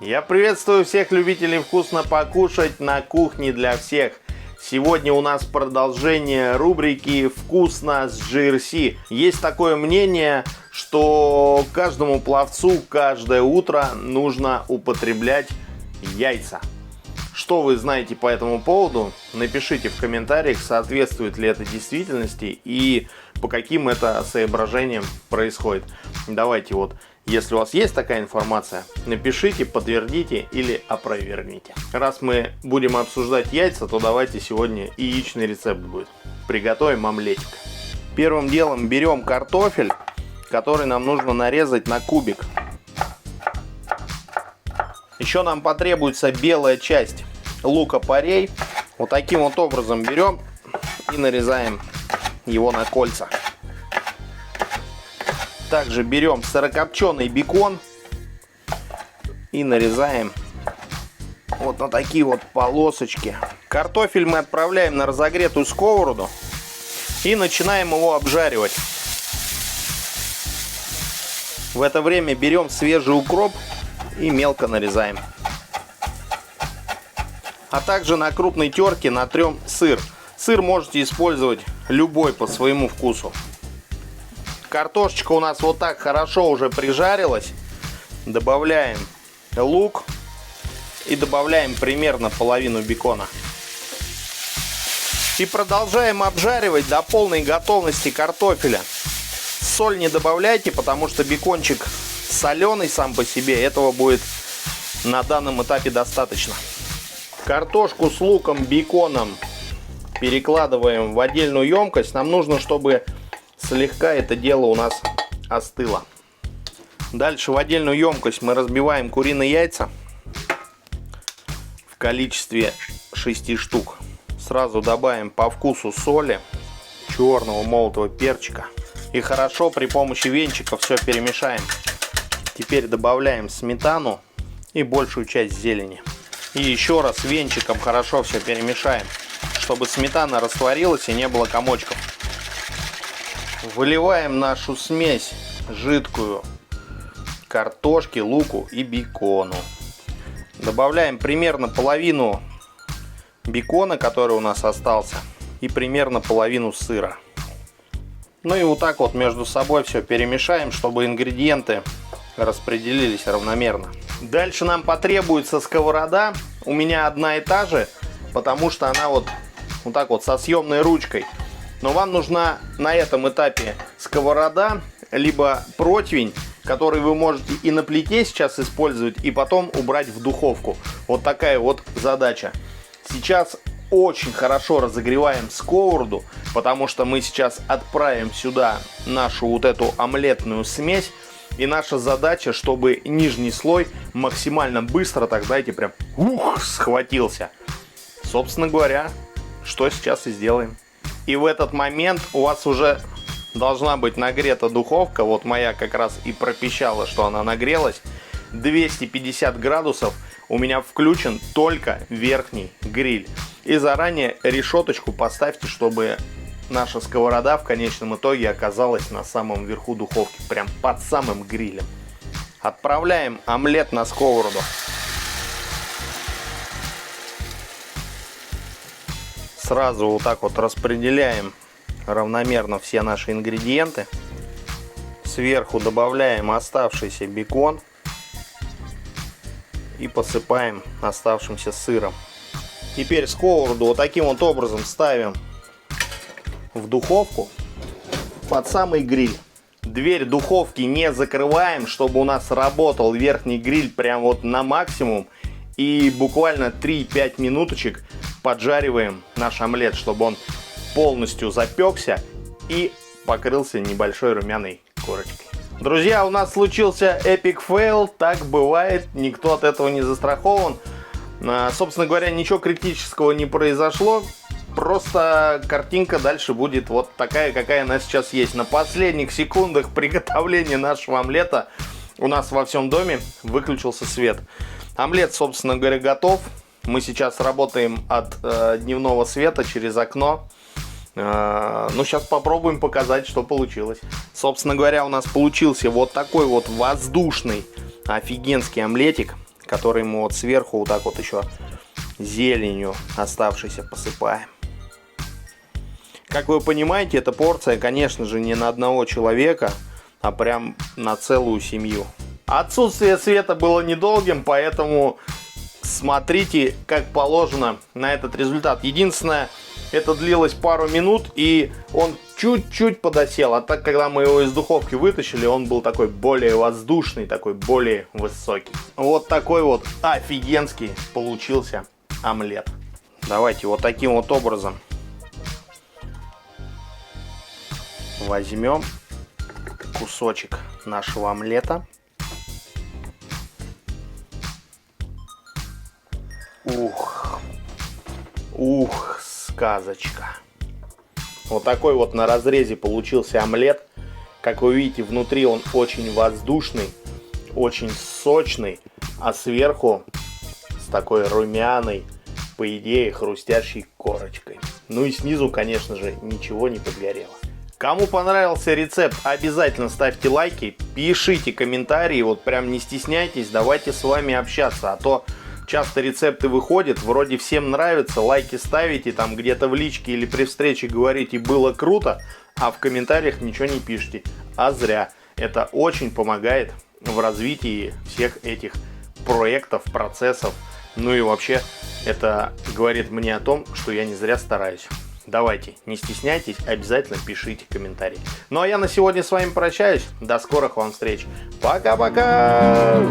Я приветствую всех любителей вкусно покушать на кухне для всех. Сегодня у нас продолжение рубрики «Вкусно с GRC». Есть такое мнение, что каждому пловцу каждое утро нужно употреблять яйца. Что вы знаете по этому поводу? Напишите в комментариях, соответствует ли это действительности и по каким это соображениям происходит. Давайте вот, если у вас есть такая информация, напишите, подтвердите или опровергните. Раз мы будем обсуждать яйца, то давайте сегодня яичный рецепт будет. Приготовим омлетик. Первым делом берем картофель, который нам нужно нарезать на кубик. Еще нам потребуется белая часть лука-порей. Вот таким вот образом берем и нарезаем его на кольца. Также берем сырокопченый бекон и нарезаем вот на такие вот полосочки. Картофель мы отправляем на разогретую сковороду и начинаем его обжаривать. В это время берем свежий укроп и мелко нарезаем. А также на крупной терке натрем сыр. Сыр можете использовать любой по своему вкусу. Картошечка у нас вот так хорошо уже прижарилась. Добавляем лук и добавляем примерно половину бекона. И продолжаем обжаривать до полной готовности картофеля. Соль не добавляйте, потому что бекончик соленый сам по себе. Этого будет на данном этапе достаточно. Картошку с луком, беконом перекладываем в отдельную емкость. Нам нужно, чтобы слегка это дело у нас остыло. Дальше в отдельную емкость мы разбиваем куриные яйца в количестве 6 штук. Сразу добавим по вкусу соли, черного молотого перчика. И хорошо при помощи венчика все перемешаем. Теперь добавляем сметану и большую часть зелени. И еще раз венчиком хорошо все перемешаем, чтобы сметана растворилась и не было комочков. Выливаем нашу смесь жидкую картошки, луку и бекону. Добавляем примерно половину бекона, который у нас остался, и примерно половину сыра. Ну и вот так вот между собой все перемешаем, чтобы ингредиенты распределились равномерно. Дальше нам потребуется сковорода. У меня одна и та же, потому что она вот так вот со съемной ручкой. Но вам нужна на этом этапе сковорода, либо противень, который вы можете и на плите сейчас использовать, и потом убрать в духовку. Вот такая вот задача. Сейчас очень хорошо разогреваем сковороду, потому что мы сейчас отправим сюда нашу вот эту омлетную смесь. И наша задача, чтобы нижний слой максимально быстро, так знаете, прям схватился. Собственно говоря, что сейчас и сделаем. И в этот момент у вас уже должна быть нагрета духовка. Вот моя как раз и пропищала, что она нагрелась. 250 градусов. У меня включен только верхний гриль. И заранее решеточку поставьте, чтобы наша сковорода в конечном итоге оказалась на самом верху духовки, прям под самым грилем. Отправляем омлет на сковороду. Сразу вот так вот распределяем равномерно все наши ингредиенты. Сверху добавляем оставшийся бекон и посыпаем оставшимся сыром. Теперь сковороду вот таким вот образом ставим в духовку под самый гриль. Дверь духовки не закрываем, чтобы у нас работал верхний гриль прям вот на максимум. И буквально 3-5 минуточек поджариваем наш омлет, чтобы он полностью запекся и покрылся небольшой румяной корочкой. Друзья, у нас случился эпик фейл. Так бывает, никто от этого не застрахован. Собственно говоря, ничего критического не произошло. Просто картинка дальше будет вот такая, какая она сейчас есть. На последних секундах приготовления нашего омлета у нас во всем доме выключился свет. Омлет, собственно говоря, готов. Мы сейчас работаем от дневного света через окно. Ну, сейчас попробуем показать, что получилось. Собственно говоря, у нас получился вот такой вот воздушный офигенский омлетик. который мы вот сверху вот так вот еще зеленью оставшейся посыпаем. Как вы понимаете, эта порция, конечно же, не на одного человека, а прям на целую семью. Отсутствие света было недолгим, поэтому смотрите, как положено, на этот результат. Единственное, это длилось пару минут, и он чуть-чуть подосел. А так, когда мы его из духовки вытащили, он был такой более воздушный, такой более высокий. Вот такой вот офигенский получился омлет. Давайте вот таким вот образом возьмем кусочек нашего омлета. Ух, сказочка. Вот такой вот на разрезе получился омлет. Как вы видите, внутри он очень воздушный, очень сочный, а сверху с такой румяной, по идее, хрустящей корочкой. Ну и снизу, конечно же, ничего не подгорело. Кому понравился рецепт, обязательно ставьте лайки, пишите комментарии, вот прям не стесняйтесь, давайте с вами общаться, а то часто рецепты выходят, вроде всем нравится, лайки ставите, там где-то в личке или при встрече говорите «было круто», а в комментариях ничего не пишите, а зря. Это очень помогает в развитии всех этих проектов, процессов, ну и вообще это говорит мне о том, что я не зря стараюсь. Давайте, не стесняйтесь, обязательно пишите комментарии. Ну а я на сегодня с вами прощаюсь. До скорых вам встреч. Пока-пока!